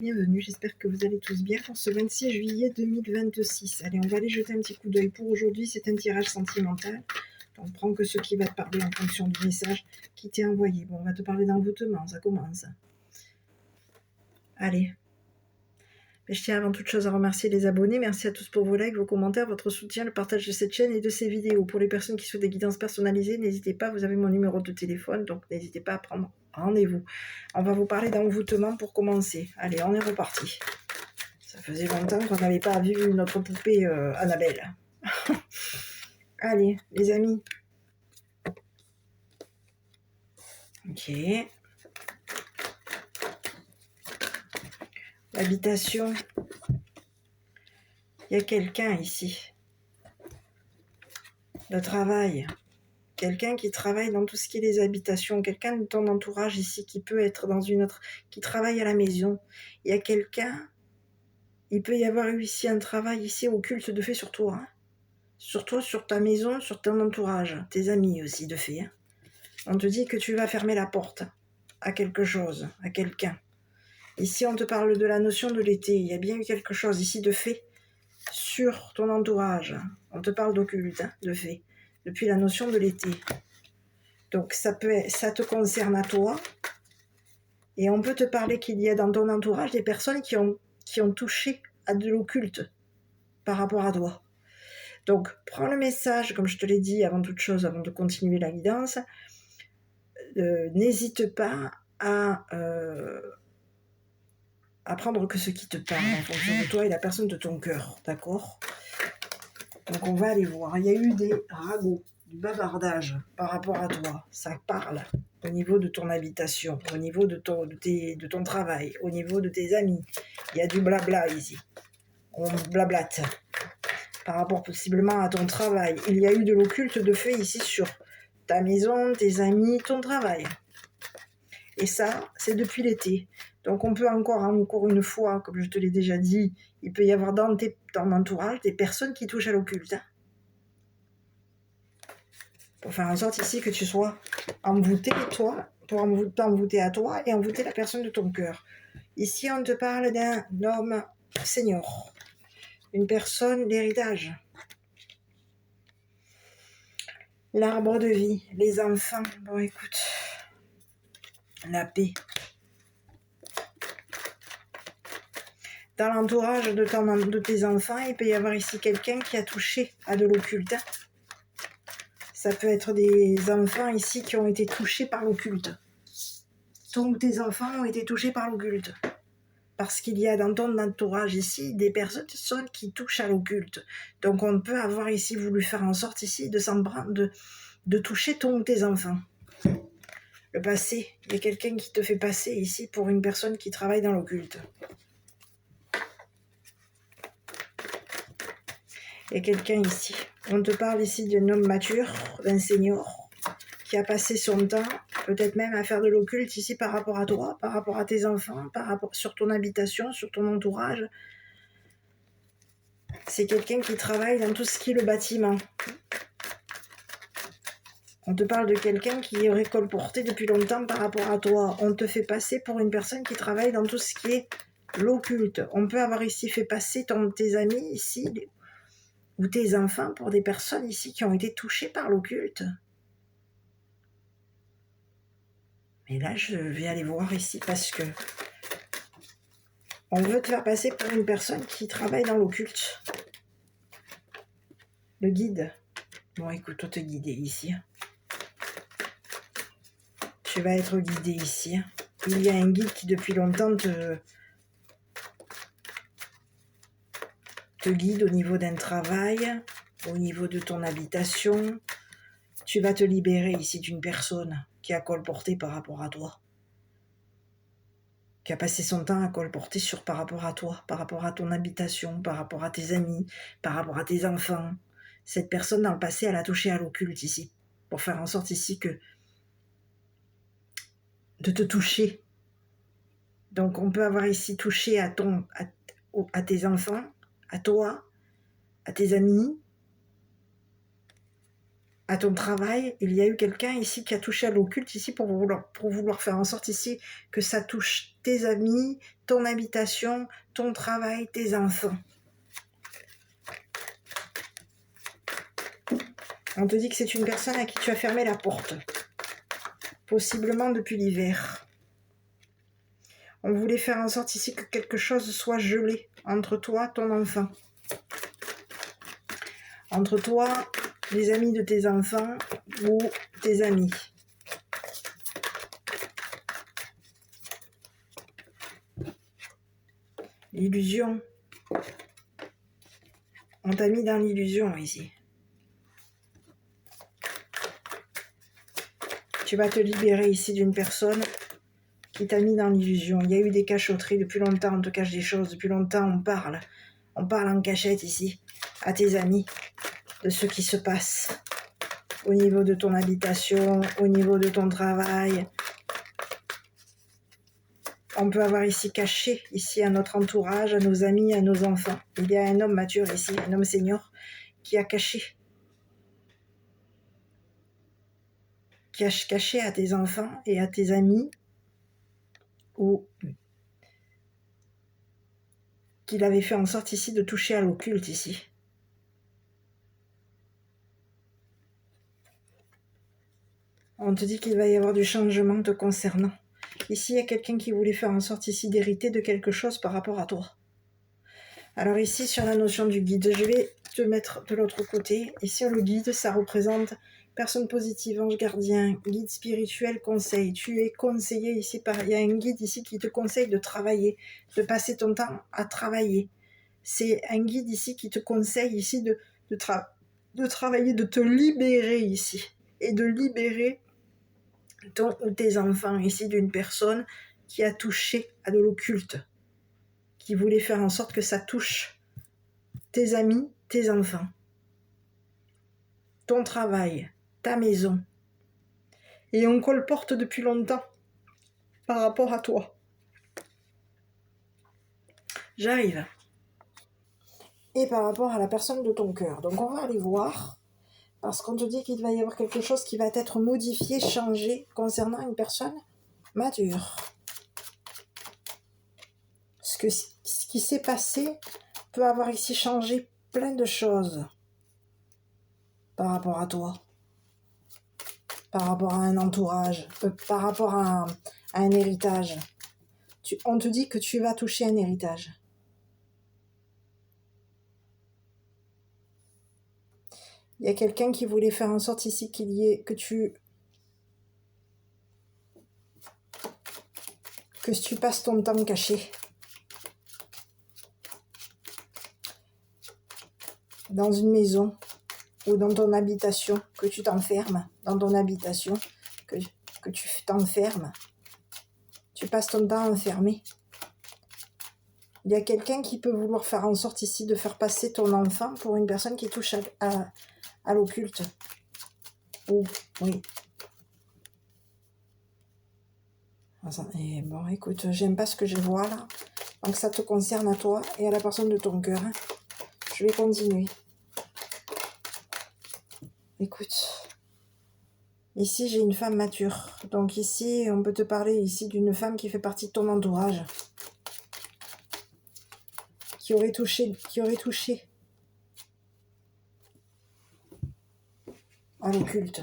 Bienvenue, j'espère que vous allez tous bien pour ce 26 juillet 2026. Allez, on va aller jeter un petit coup d'œil. Pour aujourd'hui, c'est un tirage sentimental. On prend que ce qui va te parler en fonction du message qui t'est envoyé. Bon, on va te parler d'envoûtement, ça commence. Allez. Je tiens avant toute chose à remercier les abonnés. Merci à tous pour vos likes, vos commentaires, votre soutien, le partage de cette chaîne et de ces vidéos. Pour les personnes qui souhaitent des guidances personnalisées, n'hésitez pas, vous avez mon numéro de téléphone, donc n'hésitez pas à prendre rendez-vous. On va vous parler d'envoûtement pour commencer. Allez, on est reparti. Ça faisait longtemps qu'on n'avait pas vu notre poupée Annabelle. Allez, les amis. Ok. L'habitation. Il y a quelqu'un ici. Le travail. Quelqu'un qui travaille dans tout ce qui est les habitations. Quelqu'un de ton entourage ici qui peut être dans une autre... qui travaille à la maison. Il y a quelqu'un... Il peut y avoir eu ici un travail ici occulte de fait sur toi. Hein. Sur toi, sur ta maison, sur ton entourage. Tes amis aussi de fait. Hein. On te dit que tu vas fermer la porte à quelque chose, à quelqu'un. Ici, on te parle de la notion de l'été. Il y a bien eu quelque chose ici de fait sur ton entourage. On te parle d'occulte, hein, de fait, depuis la notion de l'été. Donc, ça te concerne à toi. Et on peut te parler qu'il y a dans ton entourage des personnes qui ont touché à de l'occulte par rapport à toi. Donc, prends le message, comme je te l'ai dit avant toute chose, avant de continuer la guidance. N'hésite pas à prendre que ce qui te parle en fonction de toi et la personne de ton cœur, d'accord? Donc on va aller voir. Il y a eu des ragots, du bavardage par rapport à toi. Ça parle au niveau de ton habitation, au niveau de ton travail, au niveau de tes amis. Il y a du blabla ici. On blablate par rapport possiblement à ton travail. Il y a eu de l'occulte de fait ici sur ta maison, tes amis, ton travail. Et ça, c'est depuis l'été. Donc on peut encore une fois, comme je te l'ai déjà dit, il peut y avoir dans ton entourage des personnes qui touchent à l'occulte. Hein, pour faire en sorte ici que tu sois envoûté, toi, pour t'envoûter à toi et envoûter la personne de ton cœur. Ici, on te parle d'un homme senior, une personne d'héritage. L'arbre de vie, les enfants, bon écoute, la paix. Dans l'entourage de tes enfants, il peut y avoir ici quelqu'un qui a touché à de l'occulte. Ça peut être des enfants ici qui ont été touchés par l'occulte. Donc tes enfants ont été touchés par l'occulte. Parce qu'il y a dans ton entourage ici des personnes qui touchent à l'occulte. Donc on peut avoir ici voulu faire en sorte ici de toucher ton ou tes enfants. Le passé, il y a quelqu'un qui te fait passer ici pour une personne qui travaille dans l'occulte. Il y a quelqu'un ici. On te parle ici d'un homme mature, d'un senior, qui a passé son temps, peut-être même à faire de l'occulte ici par rapport à toi, par rapport à tes enfants, sur ton habitation, sur ton entourage. C'est quelqu'un qui travaille dans tout ce qui est le bâtiment. On te parle de quelqu'un qui aurait colporté depuis longtemps par rapport à toi. On te fait passer pour une personne qui travaille dans tout ce qui est l'occulte. On peut avoir ici fait passer tes amis ici, ou tes enfants pour des personnes ici qui ont été touchées par l'occulte. Mais là, je vais aller voir ici parce que on veut te faire passer pour une personne qui travaille dans l'occulte. Le guide. Bon, écoute, on va te guider ici. Tu vas être guidé ici. Il y a un guide qui depuis longtemps te guide au niveau d'un travail, au niveau de ton habitation. Tu vas te libérer ici d'une personne qui a colporté par rapport à toi. Qui a passé son temps à colporter par rapport à toi, par rapport à ton habitation, par rapport à tes amis, par rapport à tes enfants. Cette personne dans le passé, elle a touché à l'occulte ici, pour faire en sorte ici de te toucher. Donc on peut avoir ici touché à tes enfants, à toi, à tes amis. à ton travail, il y a eu quelqu'un ici qui a touché à l'occulte ici pour vouloir faire en sorte ici que ça touche tes amis, ton habitation, ton travail, tes enfants. On te dit que c'est une personne à qui tu as fermé la porte, possiblement depuis l'hiver. On voulait faire en sorte ici que quelque chose soit gelé entre toi et ton enfant. Entre toi, les amis de tes enfants ou tes amis. L'illusion. On t'a mis dans l'illusion ici. Tu vas te libérer ici d'une personne qui t'a mis dans l'illusion. Il y a eu des cachotteries depuis longtemps, on te cache des choses, depuis longtemps on parle. On parle en cachette ici, à tes amis, de ce qui se passe au niveau de ton habitation, au niveau de ton travail. On peut avoir ici caché, ici à notre entourage, à nos amis, à nos enfants. Il y a un homme mature ici, un homme senior, qui a caché à tes enfants et à tes amis, ou qu'il avait fait en sorte ici de toucher à l'occulte ici. On te dit qu'il va y avoir du changement te concernant. Ici, il y a quelqu'un qui voulait faire en sorte ici d'hériter de quelque chose par rapport à toi. Alors ici, sur la notion du guide, je vais te mettre de l'autre côté. Et sur le guide, ça représente personne positive, ange gardien, guide spirituel, conseil. Tu es conseillé ici par... Il y a un guide ici qui te conseille de travailler, de passer ton temps à travailler. C'est un guide ici qui te conseille ici de travailler, de te libérer ici. Et de libérer ton ou tes enfants ici d'une personne qui a touché à de l'occulte, qui voulait faire en sorte que ça touche tes amis, tes enfants, ton travail, ta maison. Et on colporte depuis longtemps par rapport à toi. J'arrive. Et par rapport à la personne de ton cœur. Donc on va aller voir, parce qu'on te dit qu'il va y avoir quelque chose qui va être modifié, changé concernant une personne mature. Ce qui s'est passé peut avoir ici changé plein de choses par rapport à toi, par rapport à un entourage, par rapport à un héritage. On te dit que tu vas toucher un héritage. Il y a quelqu'un qui voulait faire en sorte ici que tu passes ton temps caché dans une maison ou dans ton habitation, que tu t'enfermes dans ton habitation, que tu t'enfermes, tu passes ton temps enfermé. Il y a quelqu'un qui peut vouloir faire en sorte ici de faire passer ton enfant pour une personne qui touche à l'occulte. Oh, oui. Et bon, écoute, j'aime pas ce que je vois là. Donc ça te concerne à toi et à la personne de ton cœur. Je vais continuer. Écoute. Ici, j'ai une femme mature. Donc ici, on peut te parler ici d'une femme qui fait partie de ton entourage. Qui aurait touché à l'occulte.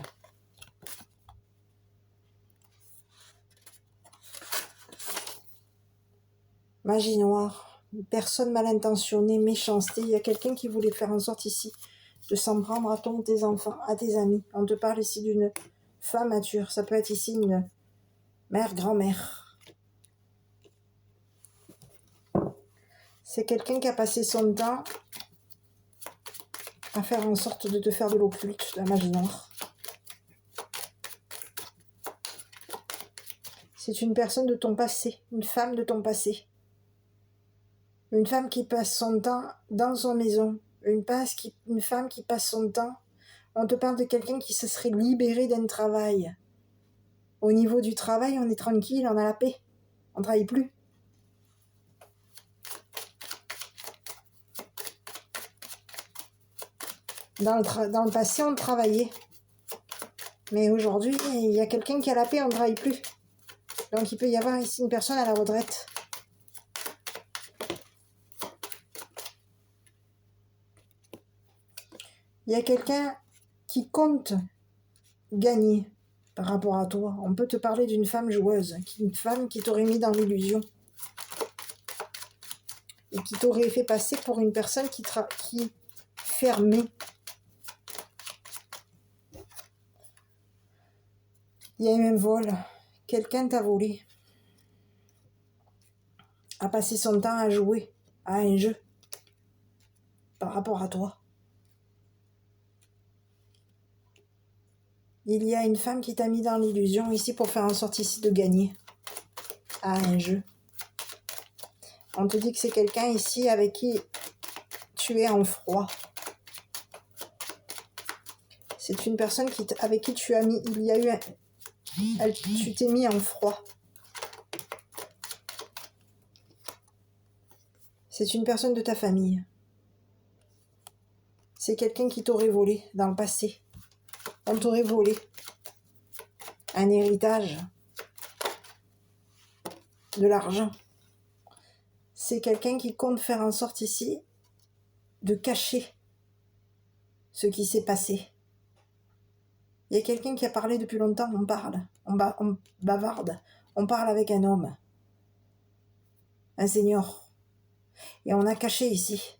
Magie noire, personne mal intentionnée, méchanceté. Il y a quelqu'un qui voulait faire en sorte ici de s'en prendre à ton, tes enfants, à tes amis. On te parle ici d'une femme mature. Ça peut être ici une mère, grand-mère. C'est quelqu'un qui a passé son temps à faire en sorte de te faire de l'occulte, de la magie noire. C'est une personne de ton passé, une femme de ton passé. Une femme qui passe son temps dans son maison. Une femme qui passe son temps. On te parle de quelqu'un qui se serait libéré d'un travail. Au niveau du travail, on est tranquille, on a la paix. On ne travaille plus. Dans le passé, on travaillait. Mais aujourd'hui, il y a quelqu'un qui a la paix, on ne travaille plus. Donc il peut y avoir ici une personne à la retraite. Il y a quelqu'un qui compte gagner par rapport à toi. On peut te parler d'une femme joueuse, une femme qui t'aurait mis dans l'illusion et qui t'aurait fait passer pour une personne qui fermée. Il y a eu un vol. Quelqu'un t'a volé. A passé son temps à jouer à un jeu par rapport à toi. Il y a une femme qui t'a mis dans l'illusion ici pour faire en sorte ici de gagner à un jeu. On te dit que c'est quelqu'un ici avec qui tu es en froid. C'est une personne avec qui tu as mis, il y a eu tu t'es mis en froid. C'est une personne de ta famille. C'est quelqu'un qui t'aurait volé dans le passé. On t'aurait volé un héritage, de l'argent. C'est quelqu'un qui compte faire en sorte ici de cacher ce qui s'est passé. Il y a quelqu'un qui a parlé depuis longtemps, on parle, on bavarde, on parle avec un homme, un senior, et on a caché ici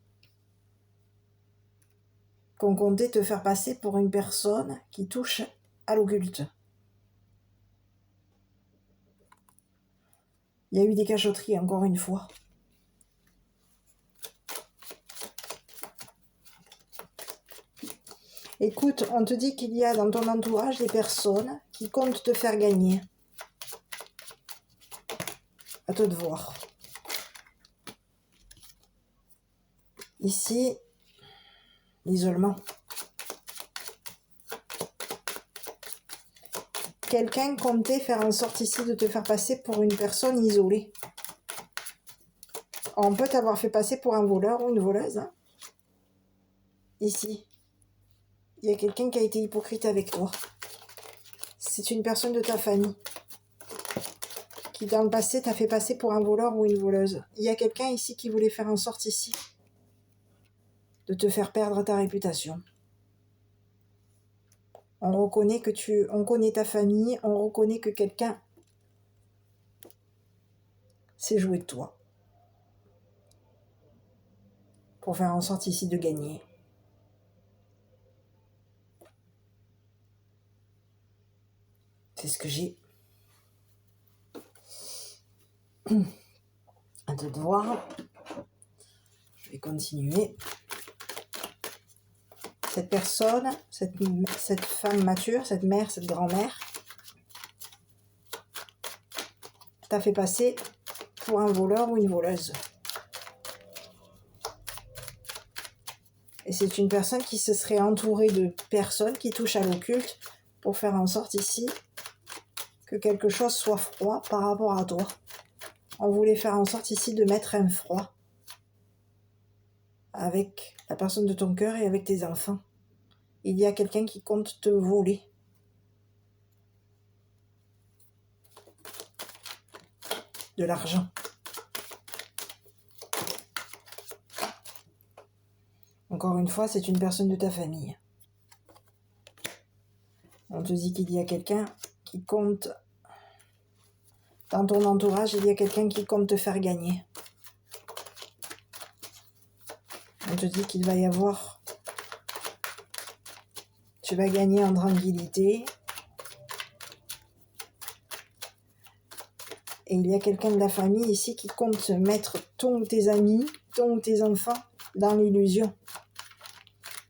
qu'on comptait te faire passer pour une personne qui touche à l'occulte. Il y a eu des cachotteries, encore une fois. Écoute, on te dit qu'il y a dans ton entourage des personnes qui comptent te faire gagner. À toi de voir. Ici, l'isolement. Quelqu'un comptait faire en sorte ici de te faire passer pour une personne isolée. On peut t'avoir fait passer pour un voleur ou une voleuse. Hein. Ici, il y a quelqu'un qui a été hypocrite avec toi. C'est une personne de ta famille qui dans le passé t'a fait passer pour un voleur ou une voleuse. Il y a quelqu'un ici qui voulait faire en sorte ici de te faire perdre ta réputation. On reconnaît on connaît ta famille, on reconnaît que quelqu'un s'est joué de toi pour faire en sorte ici de gagner. C'est ce que j'ai. À te voir. Je vais continuer. Cette personne, cette femme mature, cette mère, cette grand-mère, t'a fait passer pour un voleur ou une voleuse. Et c'est une personne qui se serait entourée de personnes qui touchent à l'occulte pour faire en sorte ici que quelque chose soit froid par rapport à toi. On voulait faire en sorte ici de mettre un froid avec la personne de ton cœur et avec tes enfants. Il y a quelqu'un qui compte te voler. De l'argent. Encore une fois, c'est une personne de ta famille. On te dit qu'il y a quelqu'un qui compte, dans ton entourage, il y a quelqu'un qui compte te faire gagner. On te dit qu'il va y avoir, tu vas gagner en tranquillité. Et il y a quelqu'un de la famille ici qui compte mettre ton ou tes amis, ton ou tes enfants dans l'illusion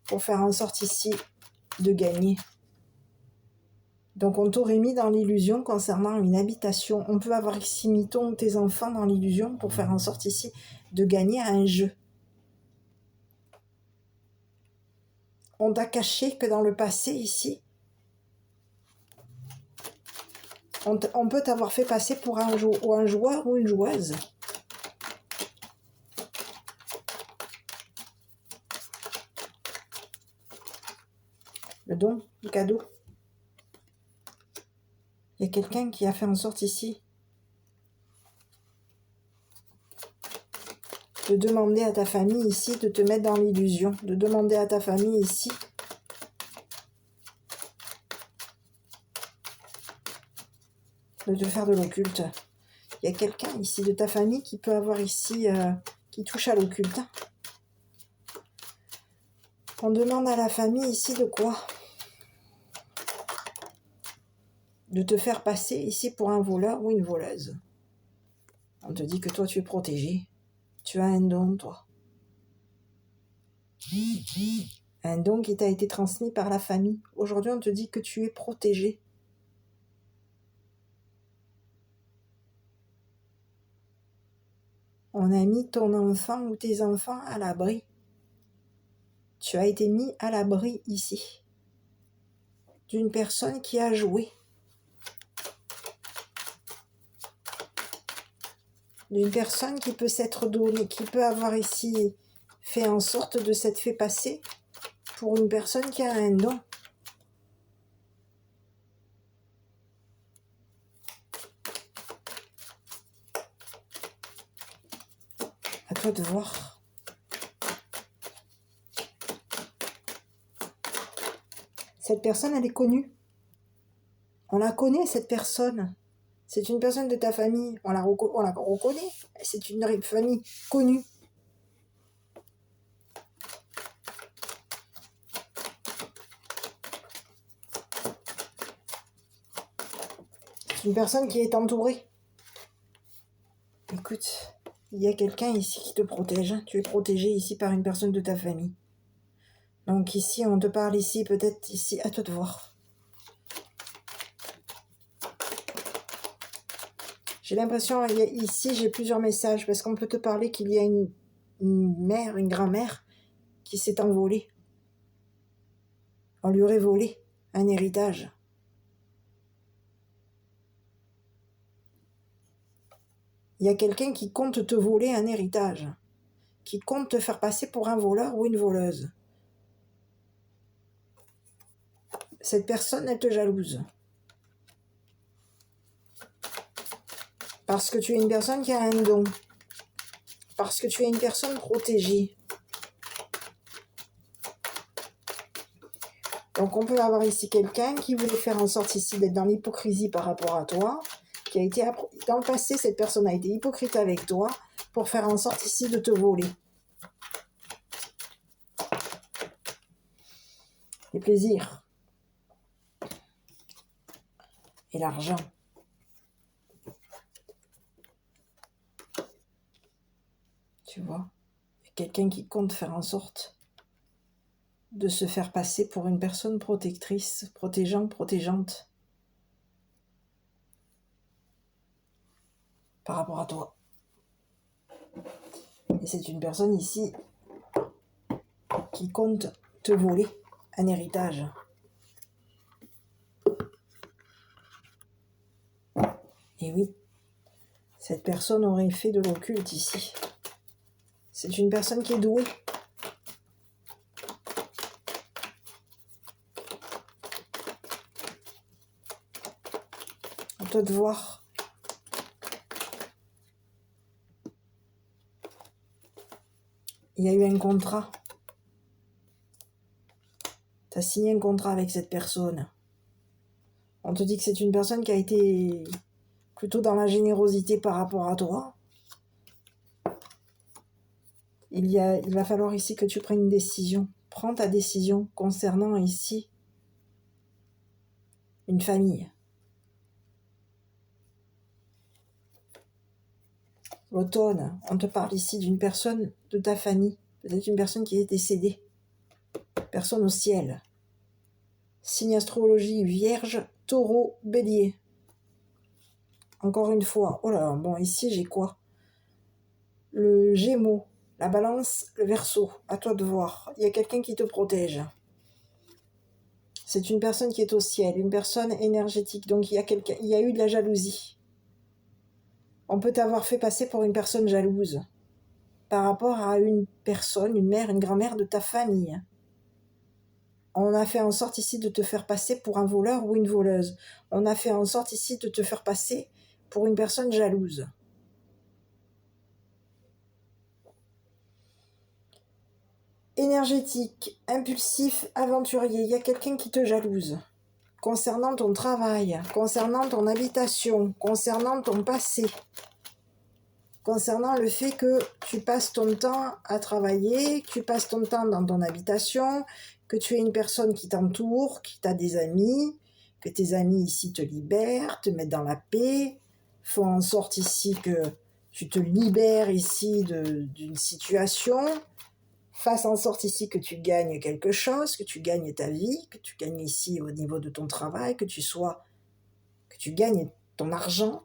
pour faire en sorte ici de gagner. Donc on t'aurait mis dans l'illusion concernant une habitation. On peut avoir ici mis ton ou tes enfants dans l'illusion pour faire en sorte ici de gagner à un jeu. On t'a caché que dans le passé ici, on peut t'avoir fait passer pour un joueur ou une joueuse. Le don, le cadeau. Il y a quelqu'un qui a fait en sorte ici de demander à ta famille ici de te mettre dans l'illusion, de demander à ta famille ici de te faire de l'occulte. Il y a quelqu'un ici de ta famille qui peut avoir ici, qui touche à l'occulte. On demande à la famille ici de quoi? De te faire passer ici pour un voleur ou une voleuse. On te dit que toi tu es protégé. Tu as un don, toi. Un don qui t'a été transmis par la famille. Aujourd'hui, on te dit que tu es protégé. On a mis ton enfant ou tes enfants à l'abri. Tu as été mis à l'abri ici d'une personne qui a joué. D'une personne qui peut s'être donnée, qui peut avoir ici fait en sorte de s'être fait passer pour une personne qui a un don. À toi de voir. Cette personne, elle est connue. On la connaît, cette personne. C'est une personne de ta famille. On la reconnaît. C'est une famille connue. C'est une personne qui est entourée. Écoute, il y a quelqu'un ici qui te protège. Tu es protégé ici par une personne de ta famille. Donc ici, on te parle ici, peut-être ici, à toi de voir. J'ai l'impression, ici, j'ai plusieurs messages, parce qu'on peut te parler qu'il y a une mère, une grand-mère, qui s'est envolée. On lui aurait volé un héritage. Il y a quelqu'un qui compte te voler un héritage, qui compte te faire passer pour un voleur ou une voleuse. Cette personne, elle te jalouse. Parce que tu es une personne qui a un don. Parce que tu es une personne protégée. Donc on peut avoir ici quelqu'un qui voulait faire en sorte ici d'être dans l'hypocrisie par rapport à toi, qui a été dans le passé, cette personne a été hypocrite avec toi pour faire en sorte ici de te voler. Les plaisirs. Et l'argent. Tu vois, il y a quelqu'un qui compte faire en sorte de se faire passer pour une personne protectrice, protégeante par rapport à toi. Et c'est une personne ici qui compte te voler un héritage. Et oui, cette personne aurait fait de l'occulte ici. C'est une personne qui est douée. À toi de voir. Il y a eu un contrat. Tu as signé un contrat avec cette personne. On te dit que c'est une personne qui a été plutôt dans la générosité par rapport à toi. Il va falloir ici que tu prennes une décision. Prends ta décision concernant ici une famille. L'automne, on te parle ici d'une personne de ta famille. Peut-être une personne qui est décédée. Personne au ciel. Signe astrologie, Vierge, Taureau, Bélier. Encore une fois. Oh là, bon, ici j'ai quoi? Le Gémeaux, la Balance, le Verseau. À toi de voir. Il y a quelqu'un qui te protège. C'est une personne qui est au ciel, une personne énergétique. Donc il y a eu de la jalousie. On peut t'avoir fait passer pour une personne jalouse par rapport à une personne, une mère, une grand-mère de ta famille. On a fait en sorte ici de te faire passer pour un voleur ou une voleuse. On a fait en sorte ici de te faire passer pour une personne jalouse. Énergétique, impulsif, aventurier. Il y a quelqu'un qui te jalouse. Concernant ton travail, concernant ton habitation, concernant ton passé. Concernant le fait que tu passes ton temps à travailler, que tu passes ton temps dans ton habitation, que tu es une personne qui t'entoure, qui t'a des amis, que tes amis ici te libèrent, te mettent dans la paix, font en sorte ici que tu te libères ici d'une situation, fasse en sorte ici que tu gagnes quelque chose, que tu gagnes ta vie, que tu gagnes ici au niveau de ton travail, que tu gagnes ton argent.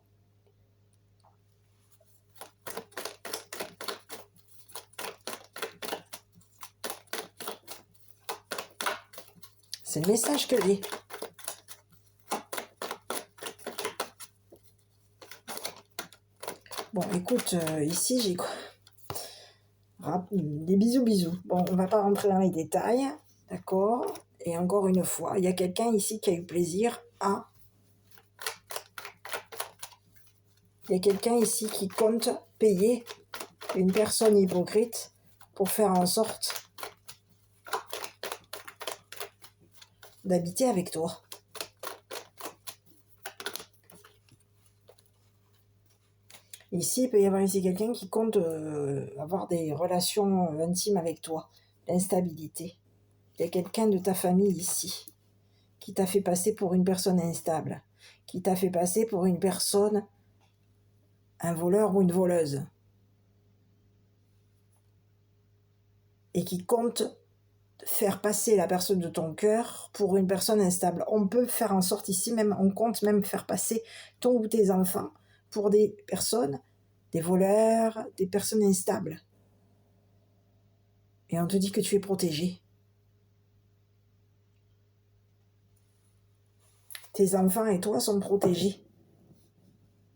C'est le message que j'ai. Bon, écoute, ici, j'ai quoi? Des bisous. Bon, on va pas rentrer dans les détails, d'accord? Et encore une fois, il y a quelqu'un ici qui a eu plaisir à... Il y a quelqu'un ici qui compte payer une personne hypocrite pour faire en sorte d'habiter avec toi. Ici, il peut y avoir ici quelqu'un qui compte avoir des relations intimes avec toi. L'instabilité. Il y a quelqu'un de ta famille ici qui t'a fait passer pour une personne instable, qui t'a fait passer pour une personne, un voleur ou une voleuse, et qui compte faire passer la personne de ton cœur pour une personne instable. On peut faire en sorte ici, même on compte même faire passer ton ou tes enfants pour des personnes, des voleurs, des personnes instables. Et on te dit que tu es protégé. Tes enfants et toi sont protégés.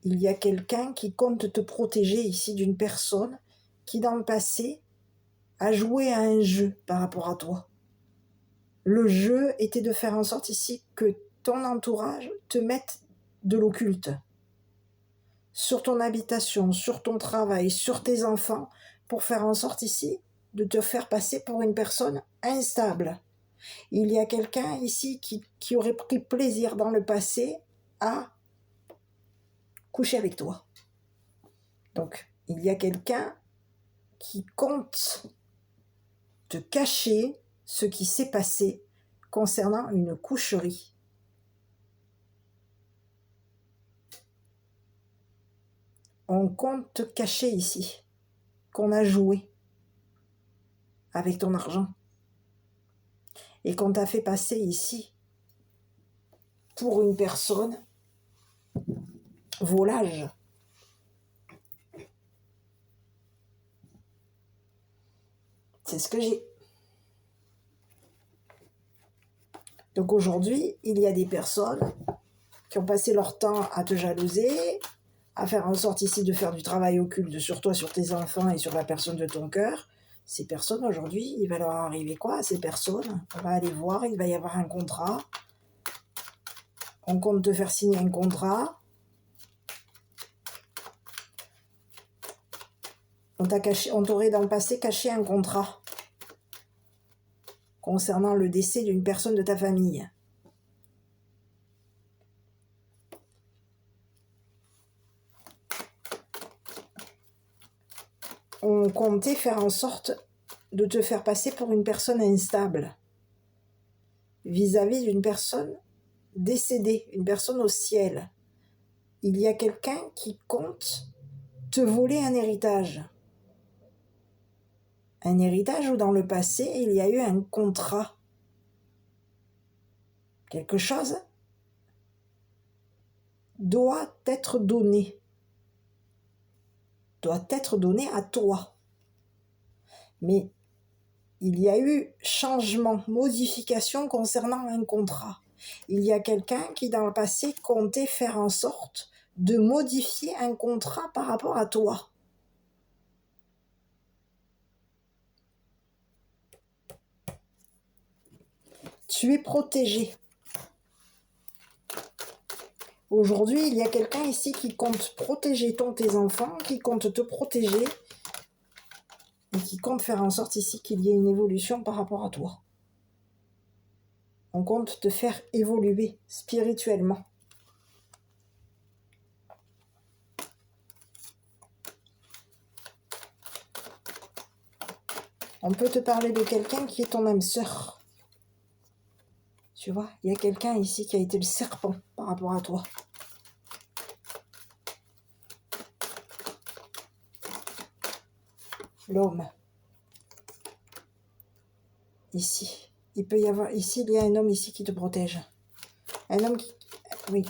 Il y a quelqu'un qui compte te protéger ici d'une personne qui dans le passé a joué à un jeu par rapport à toi. Le jeu était de faire en sorte ici que ton entourage te mette de l'occulte sur ton habitation, sur ton travail, sur tes enfants, pour faire en sorte ici de te faire passer pour une personne instable. Il y a quelqu'un ici qui aurait pris plaisir dans le passé à coucher avec toi. Donc, il y a quelqu'un qui compte te cacher ce qui s'est passé concernant une coucherie. On compte te cacher ici, qu'on a joué avec ton argent et qu'on t'a fait passer ici pour une personne volage. C'est ce que j'ai. Donc aujourd'hui, il y a des personnes qui ont passé leur temps à te jalouser, à faire en sorte ici de faire du travail occulte sur toi, sur tes enfants et sur la personne de ton cœur. Ces personnes aujourd'hui, il va leur arriver quoi à ces personnes? On va aller voir, il va y avoir un contrat. On compte te faire signer un contrat. On t'aurait dans le passé caché un contrat concernant le décès d'une personne de ta famille. On comptait faire en sorte de te faire passer pour une personne instable vis-à-vis d'une personne décédée, une personne au ciel. Il y a quelqu'un qui compte te voler un héritage. Un héritage où dans le passé, il y a eu un contrat. Quelque chose doit être donné. Doit être donné à toi. Mais il y a eu changement, modification concernant un contrat. Il y a quelqu'un qui dans le passé comptait faire en sorte de modifier un contrat par rapport à toi. Tu es protégé. Aujourd'hui, il y a quelqu'un ici qui compte protéger tes enfants, qui compte te protéger et qui compte faire en sorte ici qu'il y ait une évolution par rapport à toi. On compte te faire évoluer spirituellement. On peut te parler de quelqu'un qui est ton âme sœur. Tu vois, il y a quelqu'un ici qui a été le serpent par rapport à toi. L'homme. Ici. Il peut y avoir... Ici, il y a un homme ici qui te protège. Un homme qui... Oui.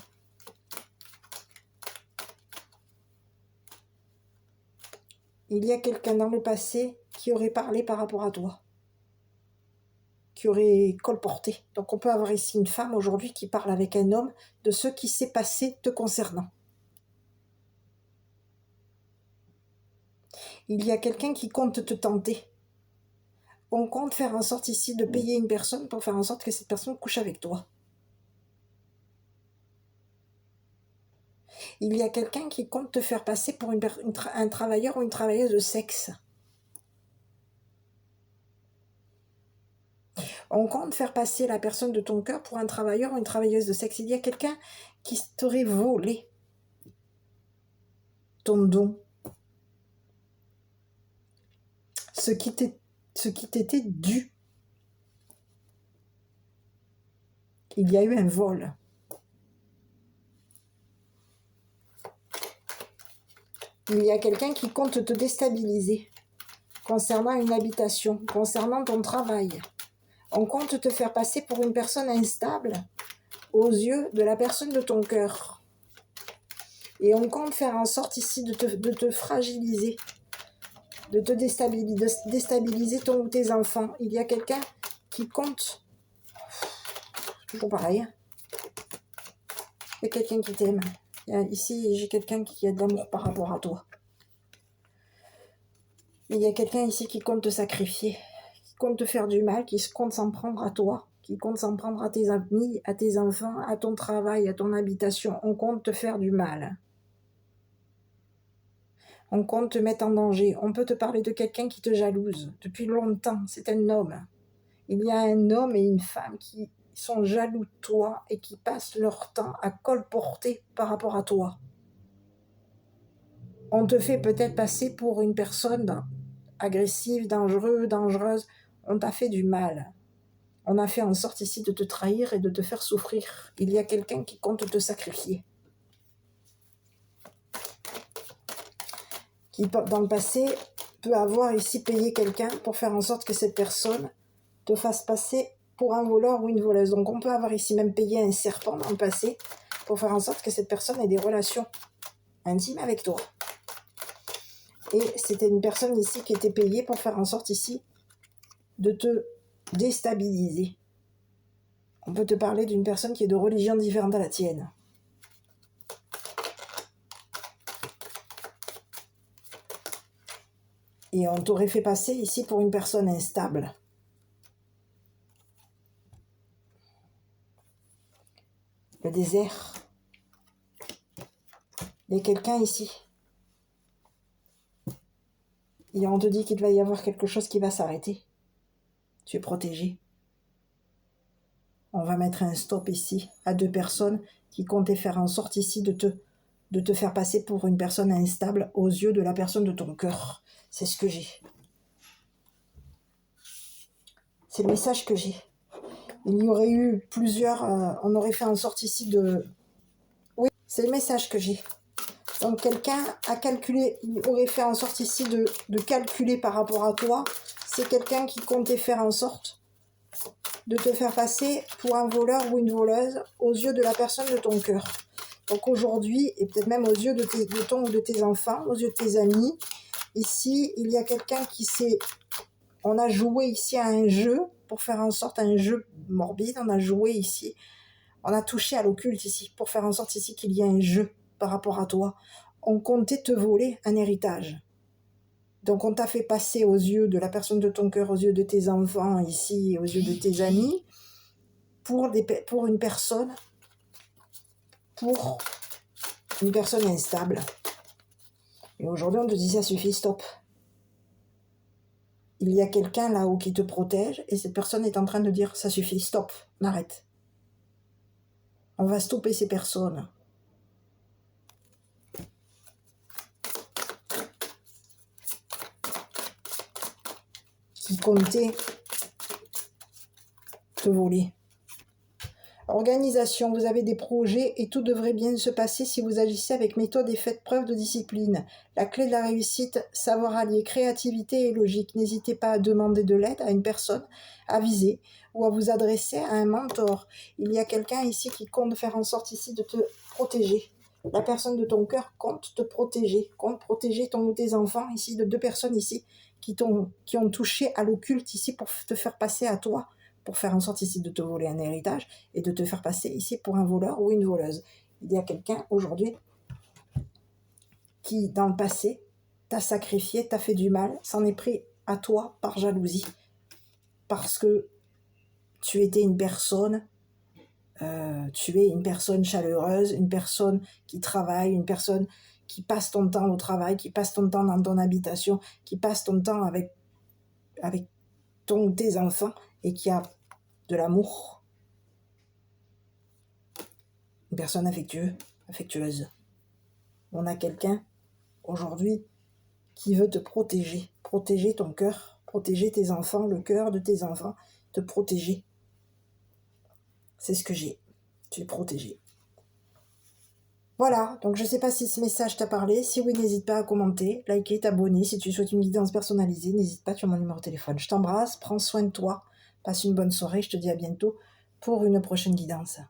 Il y a quelqu'un dans le passé qui aurait parlé par rapport à toi. Qui aurait colporté. Donc on peut avoir ici une femme aujourd'hui qui parle avec un homme de ce qui s'est passé te concernant. Il y a quelqu'un qui compte te tenter. On compte faire en sorte ici de payer une personne pour faire en sorte que cette personne couche avec toi. Il y a quelqu'un qui compte te faire passer pour un travailleur ou une travailleuse de sexe. On compte faire passer la personne de ton cœur pour un travailleur ou une travailleuse de sexe. Il y a quelqu'un qui t'aurait volé ton don. Ce qui t'était dû. Il y a eu un vol. Il y a quelqu'un qui compte te déstabiliser concernant une habitation, concernant ton travail. On compte te faire passer pour une personne instable aux yeux de la personne de ton cœur. Et on compte faire en sorte ici de te fragiliser, de te déstabiliser ton ou tes enfants. Il y a quelqu'un qui compte... Toujours pareil. Hein. Il y a quelqu'un qui t'aime. Ici, j'ai quelqu'un qui a de l'amour par rapport à toi. Il y a quelqu'un ici qui compte te sacrifier, qui compte te faire du mal, qui compte s'en prendre à toi, qui compte s'en prendre à tes amis, à tes enfants, à ton travail, à ton habitation. On compte te faire du mal. On compte te mettre en danger. On peut te parler de quelqu'un qui te jalouse depuis longtemps. C'est un homme. Il y a un homme et une femme qui sont jaloux de toi et qui passent leur temps à colporter par rapport à toi. On te fait peut-être passer pour une personne agressive, dangereuse. On t'a fait du mal. On a fait en sorte ici de te trahir et de te faire souffrir. Il y a quelqu'un qui compte te sacrifier. Qui, dans le passé, peut avoir ici payé quelqu'un pour faire en sorte que cette personne te fasse passer pour un voleur ou une voleuse. Donc on peut avoir ici même payé un serpent dans le passé pour faire en sorte que cette personne ait des relations intimes avec toi. Et c'était une personne ici qui était payée pour faire en sorte ici de te déstabiliser. On peut te parler d'une personne qui est de religion différente à la tienne. Et on t'aurait fait passer ici pour une personne instable. Le désert. Il y a quelqu'un ici. Et on te dit qu'il va y avoir quelque chose qui va s'arrêter. Tu es protégé. On va mettre un stop ici à 2 personnes qui comptaient faire en sorte ici de te faire passer pour une personne instable aux yeux de la personne de ton cœur. C'est ce que j'ai. C'est le message que j'ai. Il y aurait eu plusieurs... on aurait fait en sorte ici de... Oui, c'est le message que j'ai. Donc quelqu'un a calculé, il aurait fait en sorte ici de calculer par rapport à toi. C'est quelqu'un qui comptait faire en sorte de te faire passer pour un voleur ou une voleuse aux yeux de la personne de ton cœur. Donc aujourd'hui, et peut-être même aux yeux de ton ou de tes enfants, aux yeux de tes amis, ici, il y a quelqu'un qui s'est... On a joué ici à un jeu, pour faire en sorte un jeu morbide, on a joué ici, on a touché à l'occulte ici, pour faire en sorte ici qu'il y ait un jeu par rapport à toi. On comptait te voler un héritage. Donc on t'a fait passer aux yeux de la personne de ton cœur, aux yeux de tes enfants ici, aux yeux de tes amis, pour une personne instable. Et aujourd'hui, on te dit ça suffit, stop. Il y a quelqu'un là-haut qui te protège et cette personne est en train de dire ça suffit, stop, on arrête. On va stopper ces personnes. Qui comptaient te voler. Organisation, vous avez des projets et tout devrait bien se passer si vous agissez avec méthode et faites preuve de discipline. La clé de la réussite, savoir allier créativité et logique. N'hésitez pas à demander de l'aide à une personne avisée ou à vous adresser à un mentor. Il y a quelqu'un ici qui compte faire en sorte ici de te protéger. La personne de ton cœur compte te protéger, compte protéger tes enfants ici, de 2 personnes ici qui ont touché à l'occulte ici pour te faire passer à toi, pour faire en sorte ici de te voler un héritage et de te faire passer ici pour un voleur ou une voleuse. Il y a quelqu'un aujourd'hui qui, dans le passé, t'a sacrifié, t'a fait du mal, s'en est pris à toi par jalousie, parce que tu étais une personne, tu es une personne chaleureuse, une personne qui travaille, une personne qui passe ton temps au travail, qui passe ton temps dans ton habitation, qui passe ton temps avec tes enfants et qui a de l'amour. Une personne affectueuse. On a quelqu'un aujourd'hui qui veut te protéger ton cœur, protéger tes enfants, le cœur de tes enfants, te protéger. C'est ce que j'ai. Tu es protégé. Voilà, donc je ne sais pas si ce message t'a parlé. Si oui, n'hésite pas à commenter, liker, t'abonner. Si tu souhaites une guidance personnalisée, n'hésite pas, tu as mon numéro de téléphone. Je t'embrasse, prends soin de toi, passe une bonne soirée, je te dis à bientôt pour une prochaine guidance.